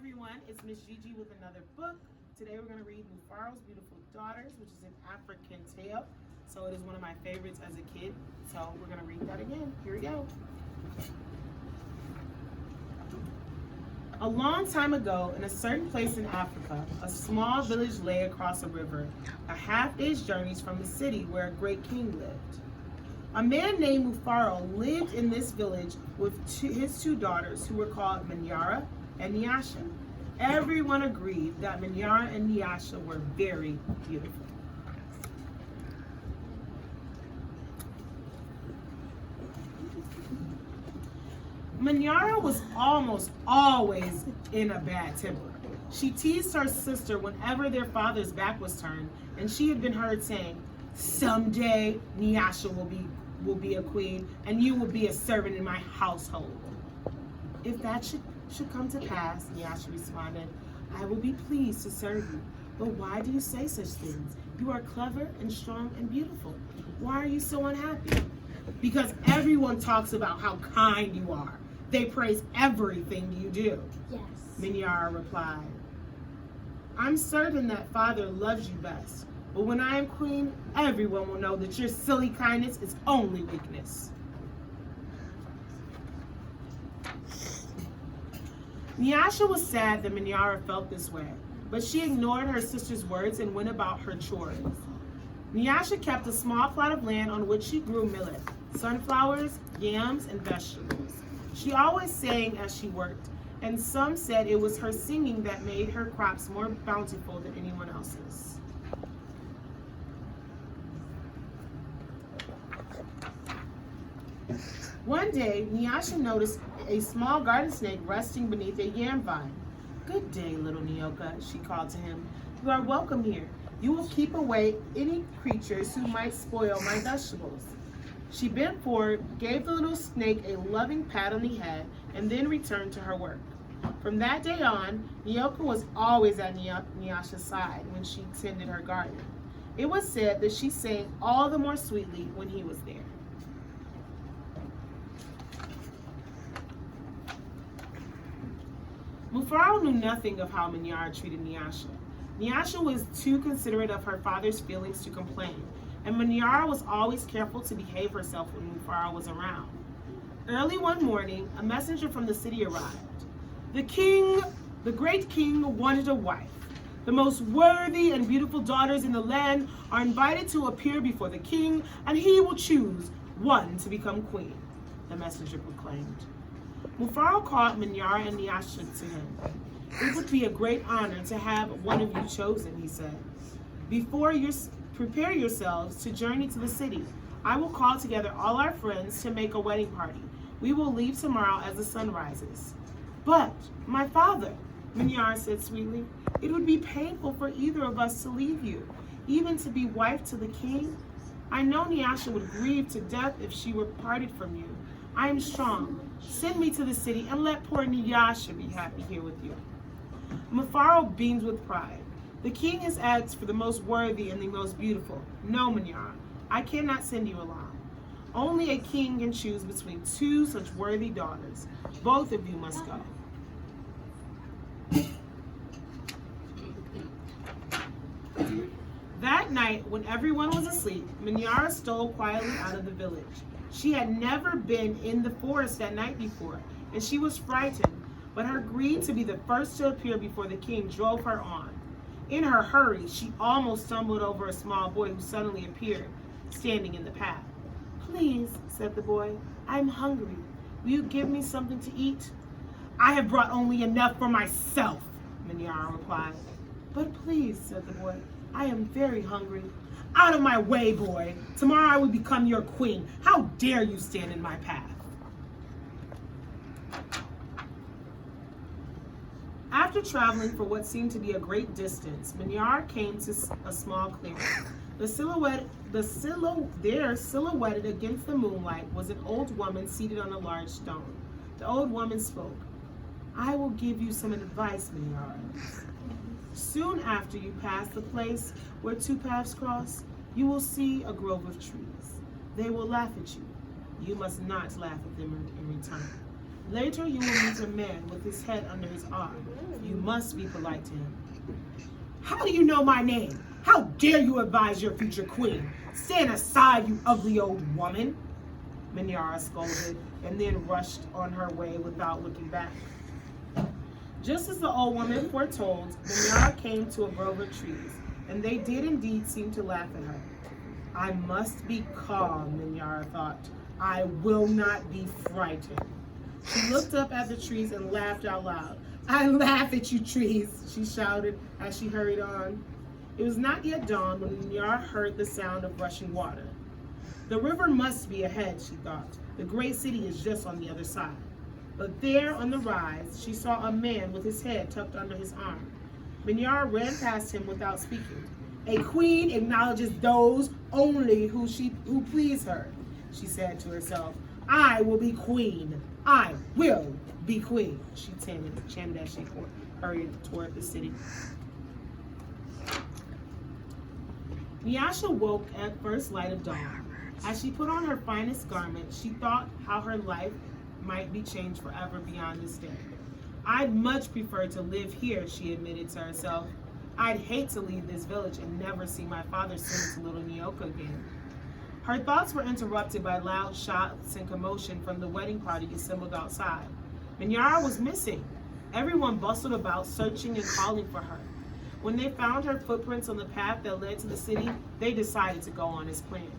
everyone, it's Miss Gigi with another book. Today we're going to read Mufaros' Beautiful Daughters, which is an African tale. So it is one of my favorites as a kid. So we're going to read that again. Here we go. A long time ago, in a certain place in Africa, a small village lay across a river, a half-day's journey from the city where a great king lived. A man named Mufaro lived in this village with his two daughters, who were called Manyara and Nyasha. Everyone agreed that Manyara and Nyasha were very beautiful. Manyara was almost always in a bad temper. She teased her sister whenever their father's back was turned, and she had been heard saying, "Someday Nyasha will be a queen, and you will be a servant in my household." "If that should come to pass," Nyasha responded, "I will be pleased to serve you. But why do you say such things? You are clever and strong and beautiful. Why are you so unhappy?" "Because everyone talks about how kind you are. They praise everything you do." Yes. Manyara replied. "I'm certain that Father loves you best. But when I am queen, everyone will know that your silly kindness is only weakness." Nyasha was sad that Manyara felt this way, but she ignored her sister's words and went about her chores. Nyasha kept a small plot of land on which she grew millet, sunflowers, yams, and vegetables. She always sang as she worked, and some said it was her singing that made her crops more bountiful than anyone else's. One day, Nyasha noticed a small garden snake resting beneath a yam vine. "Good day, little Nyoka," she called to him. "You are welcome here. You will keep away any creatures who might spoil my vegetables." She bent forward, gave the little snake a loving pat on the head, and then returned to her work. From that day on, Nyoka was always at Nyasha's side when she tended her garden. It was said that she sang all the more sweetly when he was there. Mufaro knew nothing of how Manyara treated Nyasha. Nyasha was too considerate of her father's feelings to complain, and Manyara was always careful to behave herself when Mufaro was around. Early one morning, a messenger from the city arrived. The great king wanted a wife. The most worthy and beautiful daughters in the land are invited to appear before the king, and he will choose one to become queen, the messenger proclaimed. Mufaro called Manyara and Nyasha to him. "It would be a great honor to have one of you chosen," he said. Prepare yourselves to journey to the city. I will call together all our friends to make a wedding party. We will leave tomorrow as the sun rises." "But, my father," Manyara said sweetly, "it would be painful for either of us to leave you, even to be wife to the king. I know Nyasha would grieve to death if she were parted from you. I am strong. Send me to the city and let poor Nyasha be happy here with you." Mufaro beamed with pride. "The king has asked for the most worthy and the most beautiful. No, Manyara, I cannot send you along. Only a king can choose between two such worthy daughters. Both of you must go." That night, when everyone was asleep, Manyara stole quietly out of the village. She had never been in the forest that night before, and she was frightened, but her greed to be the first to appear before the king drove her on. In her hurry, she almost stumbled over a small boy who suddenly appeared, standing in the path. "Please," said the boy, "I am hungry. Will you give me something to eat?" "I have brought only enough for myself," Manyara replied. "But please," said the boy, "I am very hungry." "Out of my way, boy. Tomorrow I will become your queen. How dare you stand in my path?" After traveling for what seemed to be a great distance, Manyara came to a small clearing. There, silhouetted against the moonlight, was an old woman seated on a large stone. The old woman spoke. "I will give you some advice, Manyara. Soon after you pass the place where two paths cross, you will see a grove of trees. They will laugh at you. You must not laugh at them in return. Later you will meet a man with his head under his arm. You must be polite to him. How do you know my name? How dare you advise your future queen? Stand aside, you ugly old woman, Minyara scolded, and then rushed on her way without looking back. Just as the old woman foretold, Minyara came to a grove of trees, and they did indeed seem to laugh at her. I must be calm, Minyara thought. I will not be frightened. She looked up at the trees and laughed out loud. I laugh at you, trees, she shouted as she hurried on. It was not yet dawn when Minyara heard the sound of rushing water. The river must be ahead, she thought. The great city is just on the other side. But there on the rise, she saw a man with his head tucked under his arm. Minyara ran past him without speaking. A queen acknowledges those only who please her, she said to herself. I will be queen. I will be queen, she chanted as she hurried toward the city. Nyasha woke at first light of dawn. As she put on her finest garment, she thought how her life might be changed forever beyond this day. I'd much prefer to live here, she admitted to herself. I'd hate to leave this village and never see my father sing to little Nyoka again. Her thoughts were interrupted by loud shots and commotion from the wedding party assembled outside. Minyara was missing. Everyone bustled about, searching and calling for her. When they found her footprints on the path that led to the city, they decided to go on as planned.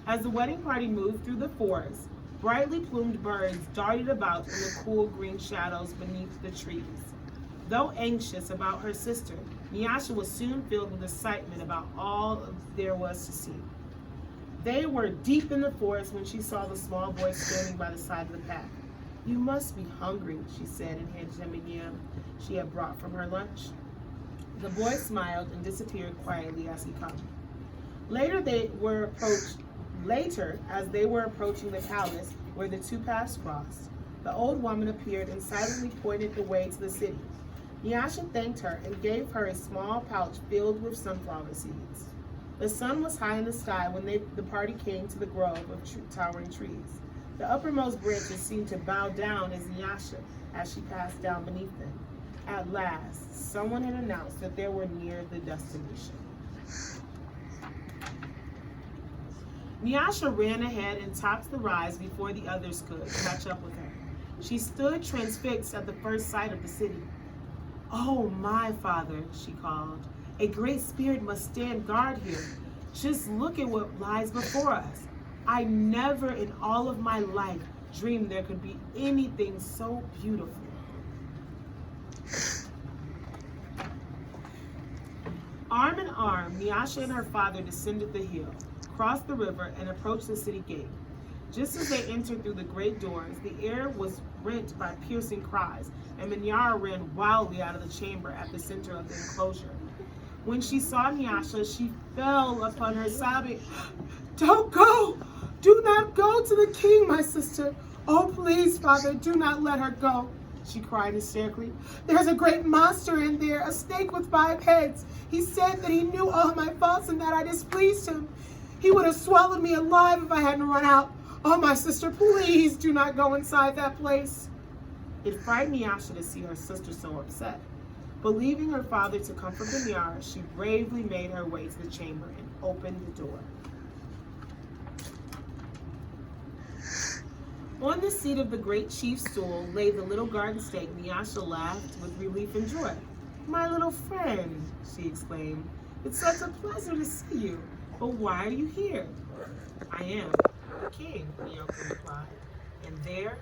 As the wedding party moved through the forest, brightly plumed birds darted about in the cool green shadows beneath the trees. Though anxious about her sister, Nyasha was soon filled with excitement about all there was to see. They were deep in the forest when she saw the small boy standing by the side of the path. You must be hungry, she said, and handed him a yam she had brought from her lunch. The boy smiled and disappeared quietly as he came. Later, as they were approaching the palace where the two paths crossed, the old woman appeared and silently pointed the way to the city. Nyasha thanked her and gave her a small pouch filled with sunflower seeds. The sun was high in the sky when the party came to the grove of towering trees. The uppermost branches seemed to bow down as she passed down beneath them. At last, someone had announced that they were near the destination. Nyasha ran ahead and topped the rise before the others could catch up with her. She stood transfixed at the first sight of the city. Oh, my father, she called. A great spirit must stand guard here. Just look at what lies before us. I never in all of my life dreamed there could be anything so beautiful. Arm in arm, Nyasha and her father descended the hill, crossed the river, and approached the city gate. Just as they entered through the great doors, the air was rent by piercing cries, and Minyara ran wildly out of the chamber at the center of the enclosure. When she saw Nyasha, she fell upon her, sobbing, Don't go! Do not go to the king, my sister! Oh, please, father, do not let her go! She cried hysterically. There's a great monster in there, a snake with 5 heads. He said that he knew all my faults and that I displeased him. He would have swallowed me alive if I hadn't run out. Oh, my sister, please do not go inside that place. It frightened Nyasha to see her sister so upset. Believing her father to comfort Minyara, she bravely made her way to the chamber and opened the door. On the seat of the great chief's stool lay the little garden snake. Nyasha laughed with relief and joy. My little friend, she exclaimed. It's such a pleasure to see you. But why are you here? I am the king, Nyoka replied. And there,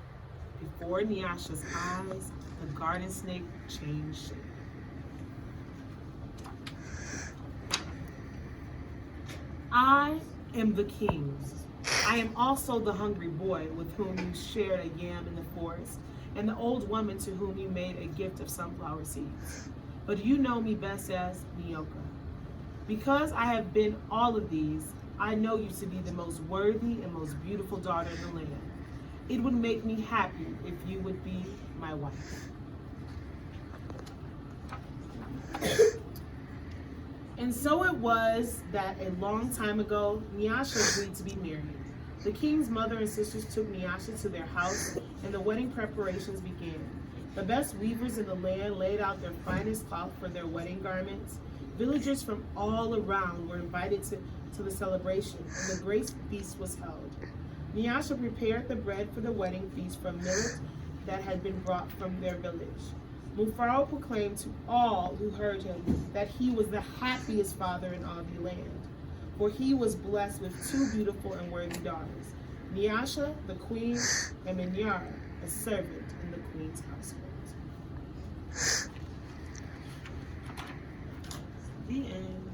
before Nyasha's eyes, the garden snake changed shape. I am the king. I am also the hungry boy with whom you shared a yam in the forest, and the old woman to whom you made a gift of sunflower seeds. But you know me best as Nyoka. Because I have been all of these, I know you to be the most worthy and most beautiful daughter in the land. It would make me happy if you would be my wife. And so it was that a long time ago, Nyasha agreed to be married. The king's mother and sisters took Nyasha to their house, and the wedding preparations began. The best weavers in the land laid out their finest cloth for their wedding garments. Villagers from all around were invited to the celebration, and the great feast was held. Nyasha prepared the bread for the wedding feast from millet that had been brought from their village. Mufaros proclaimed to all who heard him that he was the happiest father in all the land, for he was blessed with two beautiful and worthy daughters, Nyasha, the queen, and Minyara, a servant in the queen's household. The end.